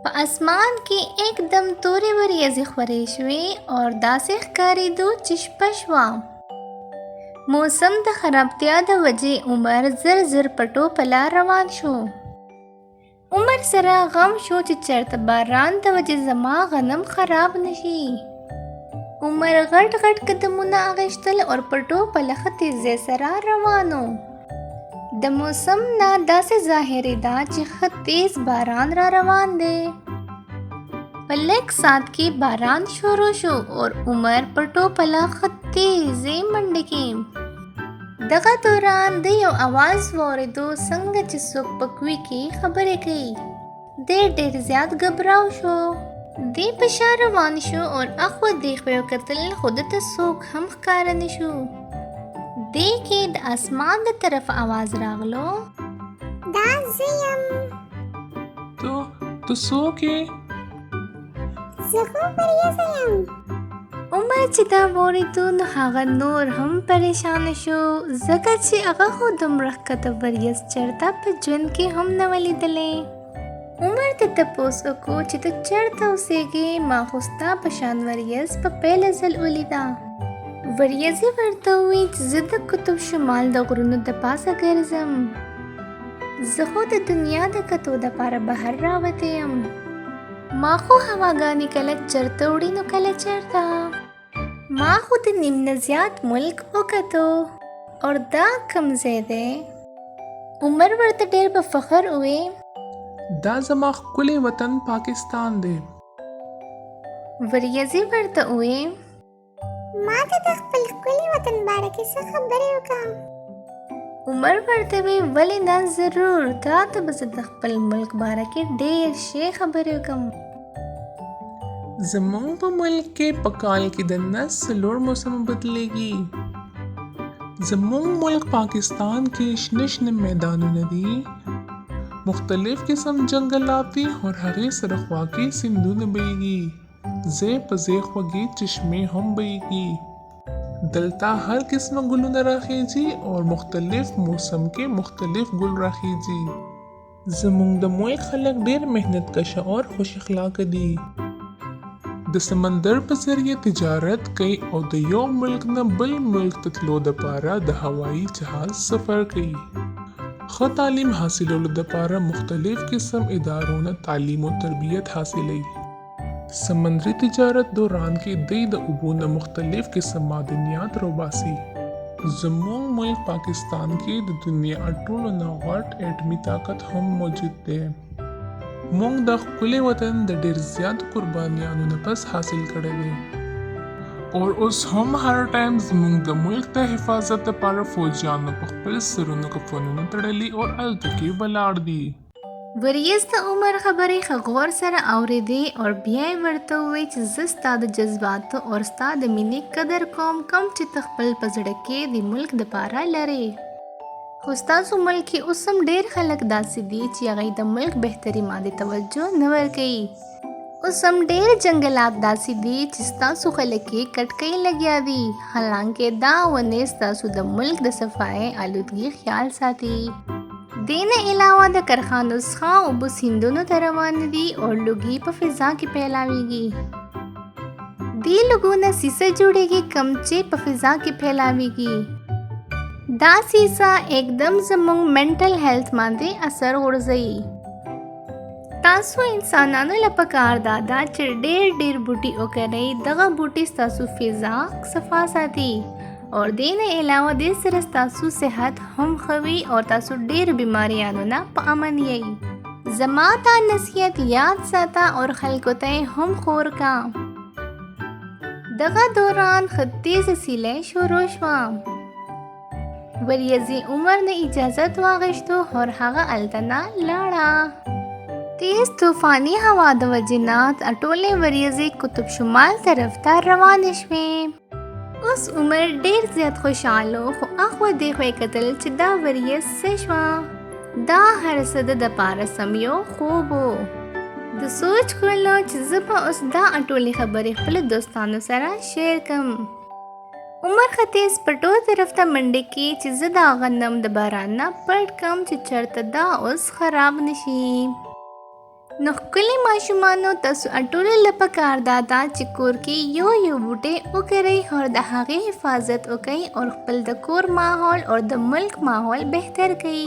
په اسمان کې एकदم تورې وریځې خورې شوې او داسې ښکارېدو چې شپه شوه. موسم د خرابتیا د وجې عمر زر زر پټو په لار روان شو. عمر سره غم شو چې چېرته باران د وجې زما غنم خراب نشي. عمر غټ غټ قدمونه اخیستل او پټو په لخه تیزۍ سره روانو. د موسم نه داسې ظاهرېده چې ښه تیز باران را روان دی. په لږ ساعت کې باران شروع شو او عمر پټو په لخه تیزې منډې کې. دغه دوران د یو اواز واورېدو څنګه چې څوک په کوی کې خبرې کوي. دی ډېر زیات ګبراو شو. دی په شا روان شو او اخوا دیخوا یې وکتل خو دته څوک هم ښکاره نه شو. دی کې د اسمان د طرف आवाज راغلو. دا زه یم. تو څوک یې؟ زه خو وریځه یم. عمر چې دا واورېدو نو هغه نور هم پریشانه شو ځکه چې هغه خو دومره ښکته وریځ چېرته په ژوند کې هم نه وه لیدلې. عمر ته تپوس وکړو چې ته چېرته اوسېږې؟ ما خو ستا په شان وریځ په پیله ځل ولیده. وریځې ورته وویل چې زه د قطب شمال د غرونو د پاسه ګرځم. زه خو د دنیا د کتو دپاره بهر راوتې یم. ما خو هواګانې کله چېرته وړي نو کله چېرته. ما خو د نیم نه زیات ملک وکتو او دا کوم ځای دی؟ عمر ورته ډېر په فخر ووی دا زما ښکلی وطن پاکستان دی. وریځې ورته ووی ما ته د خپل ښکلي وطن باره کې څه خبرې وکړم. عمر ورته وی ولې نه ضرور تا ته به زه د خپل ملک باره کې ډېر ښې خبرې وکړم. زمونږ په ملک کې په کال کې د 4 موسم بدلیږي. زمونږ ملک پاکستان کې شنه شنه میدانونه دي. مختلف قسم جنگلات دي اور هغې سره خوا کې سیندونه بهیږي. ځای په ځای خوږې چشمې هم بهیږي. دلته هر قسمه ګلونه راخیږي اور مختلف موسم کې مختلف ګل راخیږي. زمونږ د ملک خلک ډېر محنت کشه اور خوش اخلاقه دي. د سمندر په ذریعه تجارت کوي او د یو ملک نه بل ملک ته تلو دپاره د هوایي جهاز سفر کوي. ښه تعلیم حاصلولو دپاره مختلف قسم ادارو نه تعلیم و تربیت حاصلوي. سمندري تجارت دوران کې دوی د اوبو نه مختلف قسم معدنیات روباسي. زموږ ملک پاکستان کې د دنیا ټولو نه غټ اټمي طاقت هم موجود دی. موږ د ښکلي وطن د ډېر زیات قربانیانو نه پس حاصل کړی دی اور اوس هم هر ټایم زموږ د ملک د حفاظت لپاره فوجیانو په خپل سرونو کفنونه تړلي اور هلته کې ولاړ دي. وریځ د عمر خبرې ښه غور سره اورېدې او بیا یې ورته وویل چې زه ستا د جذباتو او ستا د مینې قدر کوم چې ته خپل په زړه کې د ملک دپاره لرې. خو ستاسو ملک کې اوس هم ډېر خلک داسې دي چې هغوی د ملک بهتري باندې توجه نه ورکوي. اوس هم ډېر جنګلات داسې دي چې ستاسو خلک یې کټکۍ لګیا دي حالانکې دا ونې ستاسو د ملک د صفایي آلودګي خیال ساتي. دې نه علاوه د کارخانو څخه اوبه سیندونو ته روانې دي او لوګي په فضا کې پیلاویږي. دې لوګو نه سیسه جوړیږي کوم چې په فضا کې پیلاویږي. دا سیسه एकदम زموږ منټل هیلث باندې اثر غورځوي. تاسو انسانانو له پکار دادا چې ډېر بوټي وکرئ. دغه بوټي ستاسو فضا صفا ساتي اور دې نه علاوه دې سره ستاسو صحت هم ښه وي او تاسو ډېر بیماریانو نه په امن یئ. زما دا نصیحت یاد ساته اور خلکو ته یې هم خور کا. دغه دوران ښه تیزه سیلۍ شروع شوه. وریځې عمر نه اجازت واخیستو اور هغه هلته نه لاړه. تیز طوفاني هوا د وجې نه ټولې وریځې قطب شمال طرف ته روانې شوې. اوس عمر ډېر زیات خوشحاله خو اخوا دیخوا یې کتل چې دا وریځ څه شوه. دا هر څه د دپاره سم یو خوب و. د سوچ کولو چې زه به اوس دا ټولې خبرې خپلو دوستانو سره شیر کړم. عمر ختیځ پټو طرف ته منډې کې چې زه دا غنم د باران نه پټ کړم چې چېرته دا اوس خراب نشي. نو ښکلي ماشومانو تاسو ټولو له پکار دا ده چې کور کې یو بوټی وکرئ او د هغې حفاظت وکړئ او خپل د کور ماحول او د ملک ماحول بهتر کړئ.